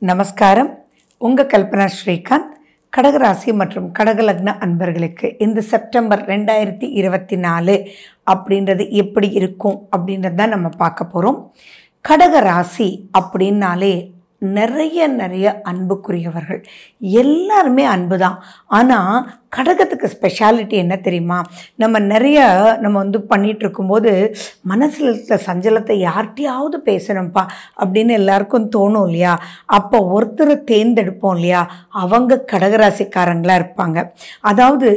நமஸ்காரம். உங்கள் கல்பனா ஸ்ரீகாந்த். கடகராசி மற்றும் கடகலக்ன அன்பர்களுக்கு இந்த செப்டம்பர் 2024 அப்படின்றது எப்படி இருக்கும் அப்படின்றது தான் நம்ம பார்க்க போகிறோம். கடகராசி அப்படின்னாலே நிறைய அன்புக்குரியவர்கள், எல்லாருமே அன்பு தான். ஆனால் கடகத்துக்கு ஸ்பெஷாலிட்டி என்ன தெரியுமா? நம்ம பண்ணிகிட்டு இருக்கும்போது மனசில் இருக்கிற சஞ்சலத்தை யார்கிட்டையாவது பேசணும்ப்பா அப்படின்னு எல்லாருக்கும் தோணும் இல்லையா? அப்போ ஒருத்தரை தேர்ந்தெடுப்போம் இல்லையா? அவங்க கடகராசிக்காரங்களாக இருப்பாங்க. அதாவது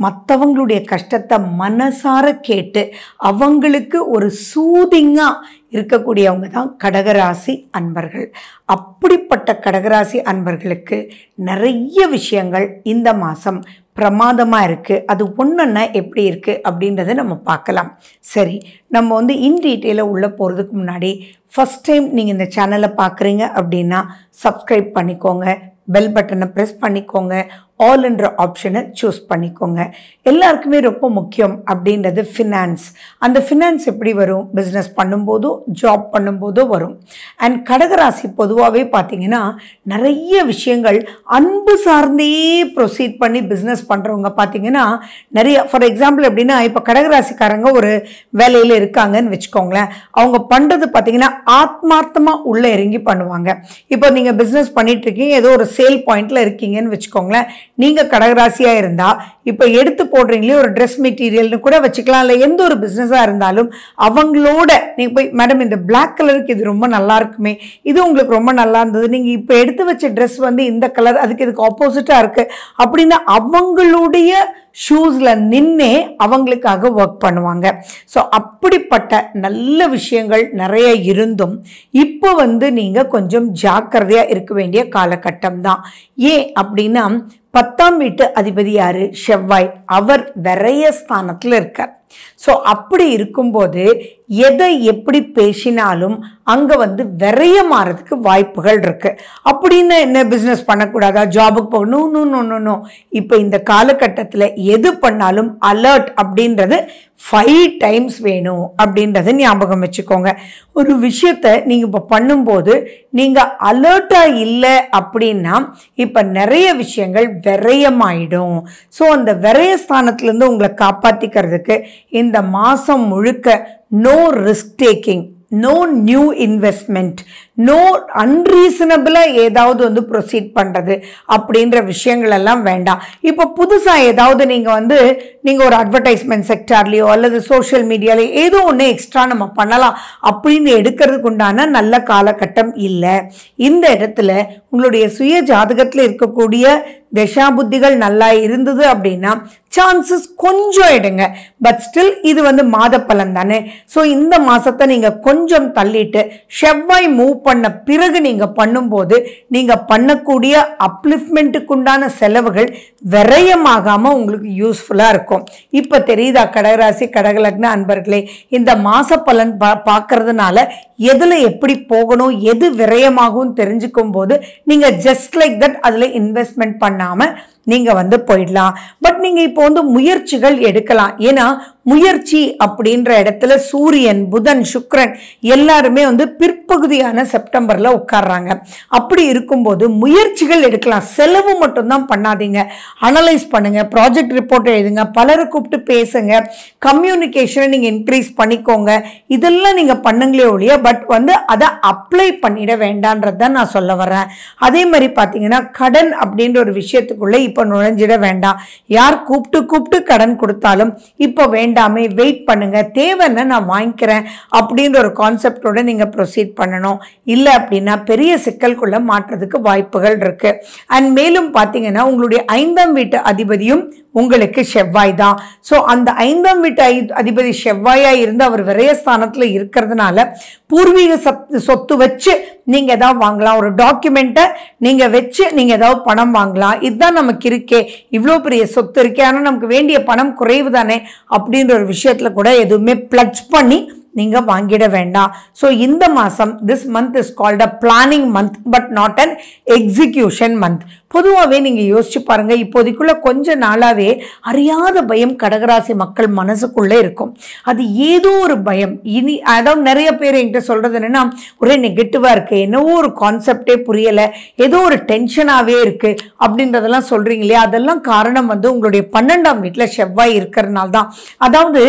மற்றவங்களுடைய கஷ்டத்தை மனசார கேட்டு அவங்களுக்கு ஒரு சூதிங்காக இருக்கக்கூடியவங்க தான் கடகராசி அன்பர்கள். அப்படிப்பட்ட கடகராசி அன்பர்களுக்கு நிறைய விஷயங்கள் இந்த மாதம் பிரமாதமாக இருக்குது. அது ஒன்றுன்னா எப்படி இருக்குது அப்படின்றத நம்ம பார்க்கலாம். சரி, நம்ம இன் டீட்டெயிலாக உள்ளே போகிறதுக்கு முன்னாடி ஃபஸ்ட் டைம் நீங்கள் இந்த சேனலை பார்க்குறீங்க அப்படின்னா சப்ஸ்கிரைப் பண்ணிக்கோங்க, பெல் பட்டனை ப்ரெஸ் பண்ணிக்கோங்க, ஆல் என்ற ஆப்ஷனை சூஸ் பண்ணிக்கோங்க. எல்லாருக்குமே ரொம்ப முக்கியம் அப்படின்றது ஃபினான்ஸ். அந்த ஃபினான்ஸ் எப்படி வரும்? பிஸ்னஸ் பண்ணும்போதோ ஜாப் பண்ணும்போதோ வரும். அண்ட் கடகராசி பொதுவாகவே பார்த்தீங்கன்னா நிறைய விஷயங்கள் அன்பு சார்ந்தே ப்ரொசீட் பண்ணி பிஸ்னஸ் பண்ணுறவங்க பார்த்தீங்கன்னா நிறைய. ஃபார் எக்ஸாம்பிள் எப்படின்னா, இப்போ கடகராசிக்காரங்க ஒரு வேலையில் இருக்காங்கன்னு வச்சுக்கோங்களேன். அவங்க பண்ணுறது பார்த்தீங்கன்னா ஆத்மார்த்தமாக உள்ளே இறங்கி பண்ணுவாங்க. இப்போ நீங்கள் பிஸ்னஸ் பண்ணிகிட்ருக்கீங்க, ஏதோ ஒரு சேல் பாயிண்டில் இருக்கீங்கன்னு வச்சுக்கோங்களேன். நீங்கள் கடகராசியாக இருந்தால் இப்போ எடுத்து போடுறீங்களே ஒரு ட்ரெஸ் மெட்டீரியல்னு கூட வச்சுக்கலாம். இல்லை எந்த ஒரு பிஸ்னஸாக இருந்தாலும் அவங்களோட நீங்கள் போய், மேடம் இந்த பிளாக் கலருக்கு இது ரொம்ப நல்லா இருக்குமே, இது உங்களுக்கு ரொம்ப நல்லா இருந்தது, நீங்கள் இப்போ எடுத்து வச்ச ட்ரெஸ் இந்த கலர் இதுக்கு ஆப்போசிட்டாக இருக்குது அப்படின்னு அவங்களுடைய ஷூஸில் நின்னே அவங்களுக்காக ஒர்க் பண்ணுவாங்க. ஸோ அப்படிப்பட்ட நல்ல விஷயங்கள் நிறைய இருந்தும் இப்போ நீங்கள் கொஞ்சம் ஜாக்கிரதையாக இருக்க வேண்டிய காலகட்டம் தான். ஏன் அப்படின்னா 10ஆம் வீட்டு அதிபதி யாரு? செவ்வாய். அவர் விரய ஸ்தானத்தில் இருக்கார். ஸோ அப்படி இருக்கும்போது எதை எப்படி பேசினாலும் அங்கே விரயமாறதுக்கு வாய்ப்புகள் இருக்கு. அப்படின்னு என்ன, பிஸ்னஸ் பண்ணக்கூடாதா, ஜாபுக்கு போகணும்? நோ. இப்போ இந்த காலகட்டத்தில் எது பண்ணாலும் அலர்ட் அப்படின்றது 5 times வேணும் அப்படின்றத ஞாபகம் வச்சுக்கோங்க. ஒரு விஷயத்தை நீங்கள் இப்போ பண்ணும்போது நீங்கள் அலர்ட்டாக இல்லை அப்படின்னா இப்போ நிறைய விஷயங்கள் விரயமாயிடும். ஸோ அந்த விரயஸ்தானத்திலேருந்து உங்களை காப்பாற்றிக்கிறதுக்கு இந்த மாதம் முழுக்க no risk taking, no new investment, no அன்ரீசனபிளாக ஏதாவது ப்ரொசீட் பண்ணுறது அப்படின்ற விஷயங்கள் எல்லாம் வேண்டாம். இப்போ புதுசாக ஏதாவது நீங்கள் ஒரு அட்வர்டைஸ்மெண்ட் செக்டார்லேயோ அல்லது சோஷியல் மீடியாலேயோ ஏதோ ஒன்று எக்ஸ்ட்ரா நம்ம பண்ணலாம் அப்படின்னு எடுக்கிறதுக்கு உண்டான நல்ல காலகட்டம் இல்லை. இந்த இடத்துல உங்களுடைய சுய ஜாதகத்தில் இருக்கக்கூடிய தசாபுத்திகள் நல்லா இருந்தது அப்படின்னா சான்சஸ் கொஞ்சம் எடுங்க. பட் ஸ்டில் இது மாத பலன் தானே. ஸோ இந்த மாதத்தை நீங்கள் கொஞ்சம் தள்ளிட்டு செவ்வாய் மூவ் பண்ண பிறகு நீங்கள் பண்ணும்போது நீங்கள் பண்ணக்கூடிய அப்லிஃப்ட்மெண்ட்டுக்கு உண்டான செலவுகள் விரயமாகாமல் உங்களுக்கு யூஸ்ஃபுல்லாக இருக்கும். இப்போ தெரியுதா கடகராசி கடகலக்ன அன்பர்களே, இந்த மாத பலன் பார்க்கறதுனால எதில் எப்படி போகணும், எது விரயமாகும் தெரிஞ்சுக்கும் போது நீங்கள் ஜஸ்ட் லைக் தட் அதில் இன்வெஸ்ட்மெண்ட் பண்ணாமல் நீங்கள் போயிடலாம். பட் நீங்கள் இப்போ முயற்சிகள் எடுக்கலாம். ஏன்னா முயற்சி அப்படின்ற இடத்துல சூரியன், புதன், சுக்கிரன் எல்லாருமே பிற்பகுதியான செப்டம்பரில் உட்கார்றாங்க. அப்படி இருக்கும்போது முயற்சிகள் எடுக்கலாம். செலவு மட்டும்தான் பண்ணாதீங்க. அனலைஸ் பண்ணுங்க, ப்ராஜெக்ட் ரிப்போர்ட் எழுதுங்க, பலரை கூப்பிட்டு பேசுங்க, கம்யூனிகேஷனை நீங்கள் இன்க்ரீஸ் பண்ணிக்கோங்க. இதெல்லாம் நீங்கள் பண்ணுங்களே ஒழிய பட் அதை அப்ளை பண்ணிட வேண்டான்றது தான் நான் சொல்ல வரேன். அதே மாதிரி பார்த்தீங்கன்னா கடன் அப்படின்ற ஒரு விஷயத்துக்குள்ளே இப்போ நுழைஞ்சிட வேண்டாம். யார் கூப்பிட்டு கடன் கொடுத்தாலும் இப்போ வேண்டாமே, வெயிட் பண்ணுங்க, தேவைன்னா நான் வாங்கிக்கிறேன் அப்படின்ற ஒரு கான்செப்டோட நீங்கள் ப்ரொசீட் பண்ணணும். இல்லை அப்படின்னா பெரிய சிக்கலுக்குள்ள மாற்றுறதுக்கு வாய்ப்புகள் இருக்கு. அண்ட் மேலும் பார்த்தீங்கன்னா உங்களுடைய 5ஆம் வீட்டு அதிபதியும் உங்களுக்கு செவ்வாய் தான். ஸோ அந்த 5ஆம் வீட்டு அதிபதி செவ்வாயா இருந்து அவர் விரயஸ்தானத்தில் இருக்கிறதுனால பூர்வீக சொத்து வச்சு நீங்கள் ஏதாவது வாங்கலாம். ஒரு டாக்குமெண்ட்டை நீங்கள் வச்சு நீங்கள் ஏதாவது பணம் வாங்கலாம். இதுதான் நமக்கு இருக்கே, இவ்வளோ பெரிய சொத்து இருக்கே, ஆனால் நமக்கு வேண்டிய பணம் குறைவு தானே அப்படின்ற ஒரு விஷயத்தில் கூட எதுவுமே பிளட்ஜ் பண்ணி நீங்கள் வாங்கிட வேண்டாம். ஸோ இந்த மாதம் this month is called a planning month but not an execution month. பொதுவாகவே நீங்கள் யோசிச்சு பாருங்கள், இப்போதைக்குள்ள கொஞ்ச நாளாகவே அறியாத பயம் கடகராசி மக்கள் மனசுக்குள்ளே இருக்கும். அது ஏதோ ஒரு பயம். இனி அதாவது நிறைய பேர் என்கிட்ட சொல்கிறது என்னென்னா, ஒரே நெகட்டிவாக இருக்குது, என்னவோ ஒரு கான்செப்டே புரியலை, ஏதோ ஒரு டென்ஷனாகவே இருக்குது அப்படின்றதெல்லாம் சொல்கிறீங்க இல்லையா? அதெல்லாம் காரணம் வந்து உங்களுடைய 12ஆம் வீட்டில் செவ்வாய் இருக்கிறதுனால தான். அதாவது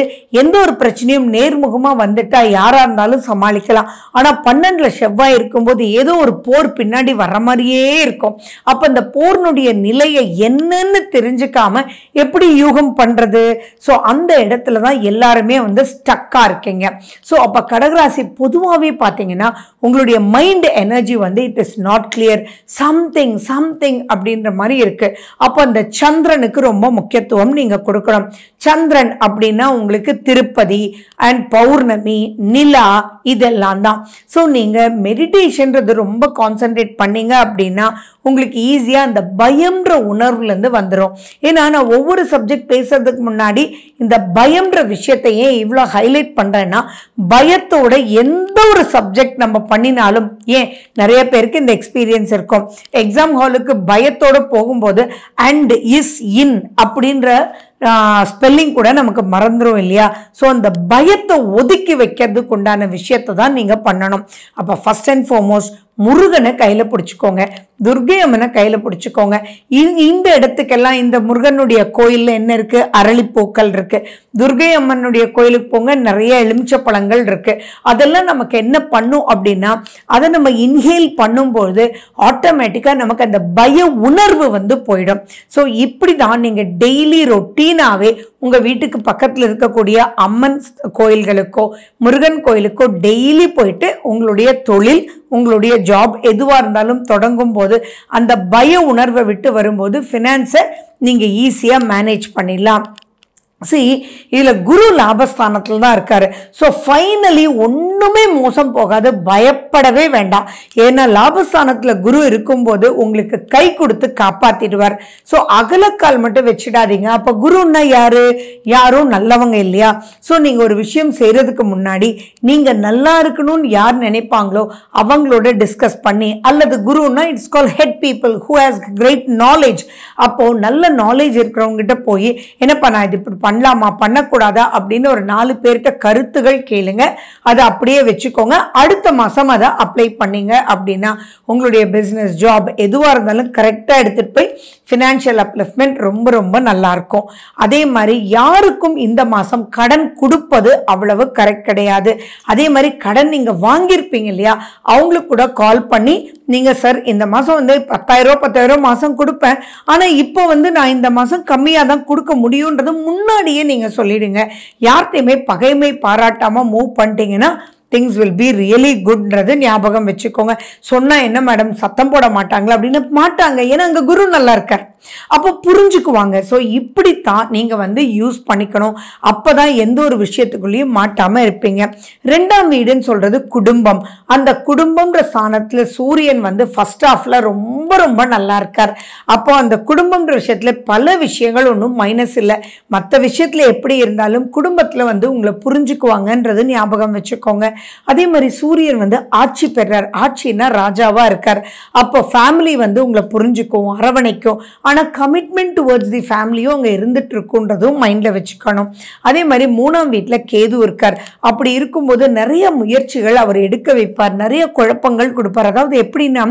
எந்த ஒரு பிரச்சனையும் நேர்முகமாக வந்துட்டா யாராக இருந்தாலும் சமாளிக்கலாம். ஆனால் 12ல் செவ்வாய் இருக்கும்போது ஏதோ ஒரு போர் பின்னாடி வர்ற மாதிரியே இருக்கும். அப்போ அந்த போர்னுடைய நிலையை என்னன்னு தெரிஞ்சுக்காம எப்படி யூகம் பண்றது? ஸோ அந்த இடத்துல தான் எல்லாருமே வந்து ஸ்டக்கா இருக்கீங்க. ஸோ அப்போ கடகராசி பொதுவாகவே பார்த்தீங்கன்னா உங்களுடைய மைண்ட் எனர்ஜி வந்து it is not clear, something அப்படின்ற மாதிரி இருக்கு. அப்போ அந்த சந்திரனுக்கு ரொம்ப முக்கியத்துவம் நீங்க கொடுக்கணும். சந்திரன் அப்படின்னா உங்களுக்கு திருப்பதி அண்ட் பௌர்ணமி, நிலா இதெல்லாம் தான். ஸோ நீங்க மெடிடேஷன்றது ரொம்ப கான்சென்ட்ரேட் பண்ணீங்க அப்படின்னா உங்களுக்கு ஈஸியாக அந்த பயம்ன்ற உணர்வுலேருந்து வந்துடும். ஏன்னா நான் ஒவ்வொரு சப்ஜெக்ட் பேசுறதுக்கு முன்னாடி இந்த பயம்ன்ற விஷயத்தையே இவ்வளோ ஹைலைட் பண்ணுறேன்னா, பயத்தோட எந்த ஒரு சப்ஜெக்ட் நம்ம பண்ணினாலும், ஏன் நிறைய பேருக்கு இந்த எக்ஸ்பீரியன்ஸ் இருக்கும், எக்ஸாம் ஹாலுக்கு பயத்தோடு போகும்போது அண்ட் இஸ் இன் அப்படின்ற ஸ்பெல்லிங் கூட நமக்கு மறந்துடும் இல்லையா? ஸோ அந்த பயத்தை ஒதுக்கி வைக்கிறதுக்கு உண்டான விஷயத்தை தான் நீங்கள் பண்ணணும். அப்போ ஃபர்ஸ்ட் அண்ட் ஃபார்மோஸ்ட் முருகனை கையில் பிடிச்சிக்கோங்க, துர்கை அம்மனை கையில் பிடிச்சிக்கோங்க. இந்த இடத்துக்கெல்லாம் இந்த முருகனுடைய கோயிலில் என்ன இருக்குது? அரளிப்பூக்கள் இருக்குது. துர்கை அம்மனுடைய கோயிலுக்கு போங்க, நிறைய எலுமிச்சை பழங்கள் இருக்குது. அதெல்லாம் நமக்கு என்ன பண்ணும் அப்படின்னா, அதை நம்ம இன்ஹேல் பண்ணும்போது ஆட்டோமேட்டிக்காக நமக்கு அந்த பய உணர்வு வந்து போயிடும். ஸோ இப்படி தான் நீங்கள் டெய்லி ரொட்டீனாகவே உங்கள் வீட்டுக்கு பக்கத்தில் இருக்கக்கூடிய அம்மன் கோயில்களுக்கோ முருகன் கோயிலுக்கோ டெய்லி போயிட்டு உங்களுடைய தொழில், உங்களுடைய ஜாப் எதுவாக இருந்தாலும் தொடங்கும் போது அந்த பய உணர்வை விட்டு வரும்போது ஃபினான்ஸை நீங்கள் ஈஸியாக மேனேஜ் பண்ணிடலாம். இதில் குரு லாபஸ்தானத்தில் தான் இருக்காரு. ஸோ ஃபைனலி ஒன்றுமே மோசம் போகாது, பயப்படவே வேண்டாம். ஏன்னா லாபஸ்தானத்தில் குரு இருக்கும்போது உங்களுக்கு கை கொடுத்து காப்பாற்றிடுவார். ஸோ அகலக்கால் மட்டும் வச்சிடாதீங்க. அப்போ குருன்னா யாரும் நல்லவங்க இல்லையா? ஸோ நீங்கள் ஒரு விஷயம் செய்கிறதுக்கு முன்னாடி நீங்கள் நல்லா இருக்கணும்னு யார் நினைப்பாங்களோ அவங்களோட டிஸ்கஸ் பண்ணி, அல்லது குருன்னா it's call head people who has great knowledge. அப்போது நல்ல நாலேஜ் இருக்கிறவங்ககிட்ட போய் என்னப்பா நான் இது இப்படி பண்ணலாமா பண்ணக்கூடாதா அப்படின்னு ஒரு 4 பேர்கிட்ட கருத்துகள் கேளுங்க. அதை அப்படியே வச்சுக்கோங்க. அடுத்த மாதம் அதை அப்ளை பண்ணீங்க அப்படின்னா உங்களுடைய பிஸ்னஸ், ஜாப் எதுவாக இருந்தாலும் கரெக்டாக எடுத்துகிட்டு போய் ஃபினான்ஷியல் அப்லிஃப்ட்மெண்ட் ரொம்ப ரொம்ப நல்லா இருக்கும். அதே மாதிரி யாருக்கும் இந்த மாதம் கடன் கொடுப்பது அவ்வளவு கரெக்ட் கிடையாது. அதே மாதிரி கடன் நீங்கள் வாங்கியிருப்பீங்க இல்லையா, அவங்களுக்கு கூட கால் பண்ணி நீங்கள் சார் இந்த மாதம் வந்து 10,000 மாதம் கொடுப்பேன், ஆனால் இப்போ வந்து நான் இந்த மாதம் கம்மியாக தான் கொடுக்க முடியுன்றது முன்னாடியே நீங்கள் சொல்லிடுங்க. யார்கிட்டையுமே பகைமை பாராட்டாமல் மூவ் பண்ணிட்டீங்கன்னா things will be really goodன்றது ஞாபகம் வச்சுக்கோங்க. சொன்னால் என்ன மேடம் சத்தம் போட மாட்டாங்களா அப்படின்னு? மாட்டாங்க, ஏன்னா அங்கே குரு நல்லா இருக்கார், அப்போ புரிஞ்சுக்குவாங்க. ஸோ இப்படித்தான் நீங்கள் வந்து யூஸ் பண்ணிக்கணும். அப்போ தான் எந்த ஒரு விஷயத்துக்குள்ளேயும் மாட்டாமல் இருப்பீங்க. 2ஆம் வீடுன்னு சொல்கிறது குடும்பம். அந்த குடும்பம்ன்ற ஸ்தானத்தில் சூரியன் வந்து ஃபர்ஸ்ட் ஹாஃபில் ரொம்ப ரொம்ப நல்லா இருக்கார். அப்போ அந்த குடும்பம்ன்ற விஷயத்தில் பல விஷயங்கள் ஒன்றும் மைனஸ் இல்லை. மற்ற விஷயத்தில் எப்படி இருந்தாலும் குடும்பத்தில் வந்து உங்களை புரிஞ்சுக்குவாங்கன்றது ஞாபகம் வச்சுக்கோங்க. அதே மாதிரி சூரியன் வந்து ஆட்சி பெறார். ஆட்சின்னா ராஜாவா இருக்கார். அப்போ ஃபேமிலி வந்து உங்களை புரிஞ்சுக்கும், அரவணைக்கும். ஆனால் கமிட்மெண்ட் டுவர்ட்ஸ் தி ஃபேமிலியும் அங்கே இருந்துட்டு இருக்குன்றதும் மைண்டில் வச்சுக்கணும். அதே மாதிரி 3ஆம் வீட்டில் கேது இருக்கார். அப்படி இருக்கும்போது நிறைய முயற்சிகள் அவர் எடுக்க வைப்பார், நிறைய குழப்பங்கள் கொடுப்பார். அதாவது எப்படின்னா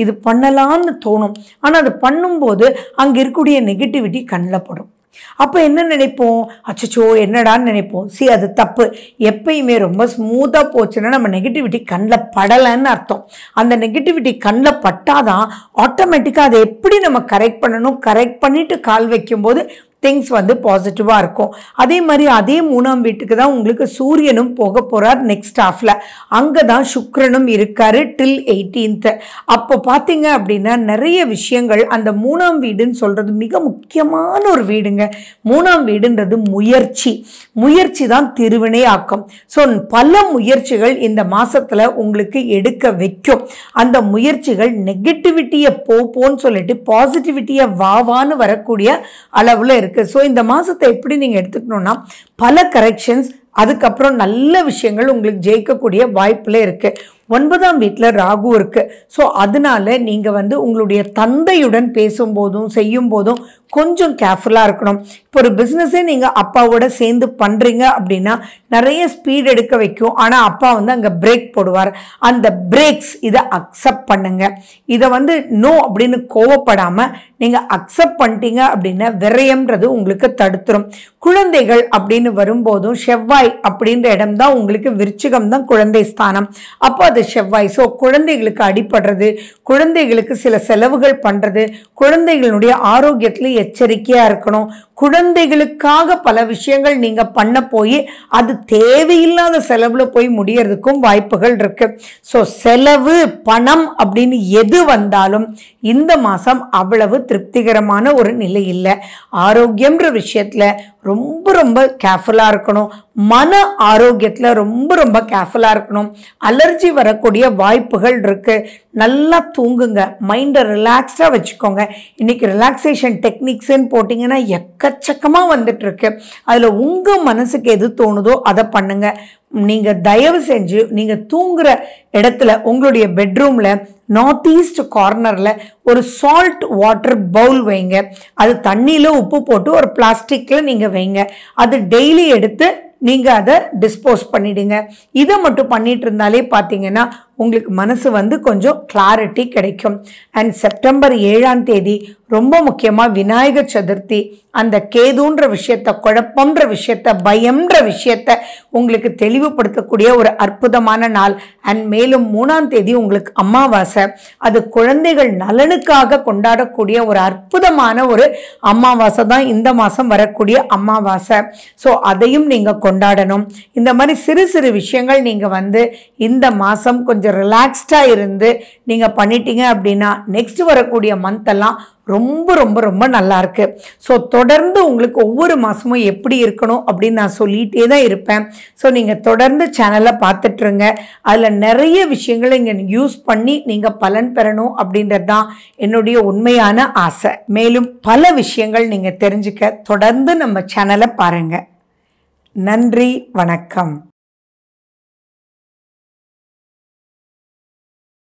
இது பண்ணலான்னு தோணும், ஆனால் அது பண்ணும்போது அங்கே இருக்கக்கூடிய நெகட்டிவிட்டி கண்ணில் படும். அப்போ என்ன நினைப்போம்? அச்சச்சோ என்னடான்னு நினைப்போம். அது தப்பு. எப்பயுமே ரொம்ப ஸ்மூத்தாக போச்சுன்னா நம்ம நெகட்டிவிட்டி கண்ணில் படலைன்னு அர்த்தம். அந்த நெகட்டிவிட்டி கண்ணில் பட்டாதான் ஆட்டோமேட்டிக்காக அதை எப்படி நம்ம கரெக்ட் பண்ணணும், கரெக்ட் பண்ணிட்டு கால் வைக்கும்போது திங்ஸ் வந்து பாசிட்டிவாக இருக்கும். அதே மாதிரி அதே 3ஆம் வீட்டுக்கு தான் உங்களுக்கு சூரியனும் போக போகிறார் நெக்ஸ்ட் ஹாஃபில். அங்கே தான் சுக்கிரனும் இருக்காரு டில் 18th. அப்போ பார்த்தீங்க அப்படின்னா நிறைய விஷயங்கள் அந்த 3ஆம் வீடுன்னு சொல்கிறது மிக முக்கியமான ஒரு வீடுங்க. 3ஆம் வீடுன்றது முயற்சி தான் திருவினை ஆக்கும். ஸோ பல முயற்சிகள் இந்த மாதத்தில் உங்களுக்கு எடுக்க வைக்கும். அந்த முயற்சிகள் நெகட்டிவிட்டியை போன்னு சொல்லிட்டு பாசிட்டிவிட்டியை வாவான்னு வரக்கூடிய அளவில் இருக்கு. ஸோ இந்த மாதத்தை எப்படி நீங்கள் எடுத்துக்கணும்னா பல கரெக்ஷன்ஸ் அதுக்கப்புறம் நல்ல விஷயங்கள் உங்களுக்கு ஜெயிக்கக்கூடிய வாய்ப்புல இருக்குது. 9ஆம் வீட்டில் ராகு இருக்குது. ஸோ அதனால நீங்கள் வந்து உங்களுடைய தந்தையுடன் பேசும்போதும் செய்யும் போதும் கொஞ்சம் கேர்ஃபுல்லாக இருக்கணும். இப்போ ஒரு பிஸ்னஸே நீங்கள் அப்பாவோட சேர்ந்து பண்ணுறீங்க அப்படின்னா நிறைய ஸ்பீட் எடுக்க வைக்கும். ஆனால் அப்பா வந்து அங்கே பிரேக் போடுவார். அந்த பிரேக்ஸ் இதை அக்செப்ட் பண்ணுங்க. இதை வந்து நோ அப்படின்னு கோவப்படாமல் நீங்கள் அக்செப்ட் பண்ணிட்டீங்க அப்படின்னா விரயம்ன்றது உங்களுக்கு தடுத்துரும். குழந்தைகள் அப்படின்னு வரும்போதும் செவ்வாய் அப்படின்ற இடம் தான் உங்களுக்கு விருச்சிகம் தான் குழந்தை ஸ்தானம். அப்போ அது செவ்வாய். ஸோ குழந்தைகளுக்கு அடிபடுறது, குழந்தைகளுக்கு சில செலவுகள் பண்ணுறது, குழந்தைகளுடைய ஆரோக்கியத்தில் எச்சரிக்கையாக இருக்கணும். குழந்தைகளுக்காக பல விஷயங்கள் நீங்கள் பண்ண போய் அது தேவையில்லாத செலவில் போய் முடியறதுக்கும் வாய்ப்புகள் இருக்கு. ஸோ செலவு பணம் அப்படின்னு எது வந்தாலும் இந்த மாதம் அவ்வளவு திருப்திகரமான ஒரு நிலை இல்லை. ஆரோக்கியம்ன்ற விஷயத்தில் ரொம்ப ரொம்ப கேர்ஃபுல்லாக இருக்கணும். மன ஆரோக்கியத்தில் ரொம்ப ரொம்ப கேர்ஃபுல்லாக இருக்கணும். அலர்ஜி வரக்கூடிய வாய்ப்புகள் இருக்குது. நல்லா தூங்குங்க, மைண்டை ரிலாக்ஸ்டாக வச்சுக்கோங்க. இன்றைக்கி ரிலாக்ஸேஷன் டெக்னிக்ஸ்ன்னு போட்டிங்கன்னா எக்கச்சக்கமாக வந்துட்டுருக்கு. அதில் உங்கள் மனசுக்கு எது தோணுதோ அதை பண்ணுங்கள். நீங்கள் தயவு செஞ்சு நீங்கள் தூங்குகிற இடத்துல உங்களுடைய பெட்ரூமில் நார்த் ஈஸ்ட் கார்னரில் ஒரு சால்ட் வாட்டர் பவுல் வைங்க. அது தண்ணியில் உப்பு போட்டு ஒரு பிளாஸ்டிக்கில் நீங்கள் வைங்க. அது டெய்லி எடுத்து நீங்கள் அதை டிஸ்போஸ் பண்ணிவிடுங்க. இதை மட்டும் பண்ணிட்டு இருந்தாலே பார்த்தீங்கன்னா உங்களுக்கு மனசு வந்து கொஞ்சம் கிளாரிட்டி கிடைக்கும். அண்ட் செப்டம்பர் 7ஆம் தேதி ரொம்ப முக்கியமாக விநாயகர் சதுர்த்தி. அந்த கேதுன்ற விஷயத்த, குழப்பம்ன்ற விஷயத்த, பயம்ன்ற விஷயத்த உங்களுக்கு தெளிவுபடுத்தக்கூடிய ஒரு அற்புதமான நாள். அண்ட் மேலும் 3ஆம் தேதி உங்களுக்கு அமாவாசை. அது குழந்தைகள் நலனுக்காக கொண்டாடக்கூடிய ஒரு அற்புதமான ஒரு அமாவாசை தான் இந்த மாதம் வரக்கூடிய அமாவாசை. ஸோ அதையும் நீங்கள் கொண்டாடணும். இந்த மாதிரி சிறு சிறு விஷயங்கள் நீங்கள் வந்து இந்த மாதம் கொஞ்சம் ரிலாக்ஸ்டாக இருந்து நீங்கள் பண்ணிட்டீங்க அப்படின்னா நெக்ஸ்ட் வரக்கூடிய மந்த்தெல்லாம் ரொம்ப ரொம்ப ரொம்ப நல்லா இருக்கு. ஸோ தொடர்ந்து உங்களுக்கு ஒவ்வொரு மாதமும் எப்படி இருக்கணும் அப்படின்னு நான் சொல்லிகிட்டே தான் இருப்பேன். ஸோ நீங்கள் தொடர்ந்து சேனலை பார்த்துட்ருங்க. அதில் நிறைய விஷயங்களை இங்கே யூஸ் பண்ணி நீங்கள் பலன் பெறணும் அப்படின்றது தான் என்னுடைய உண்மையான ஆசை. மேலும் பல விஷயங்கள் நீங்கள் தெரிஞ்சுக்க தொடர்ந்து நம்ம சேனலை பாருங்கள். நன்றி, வணக்கம்.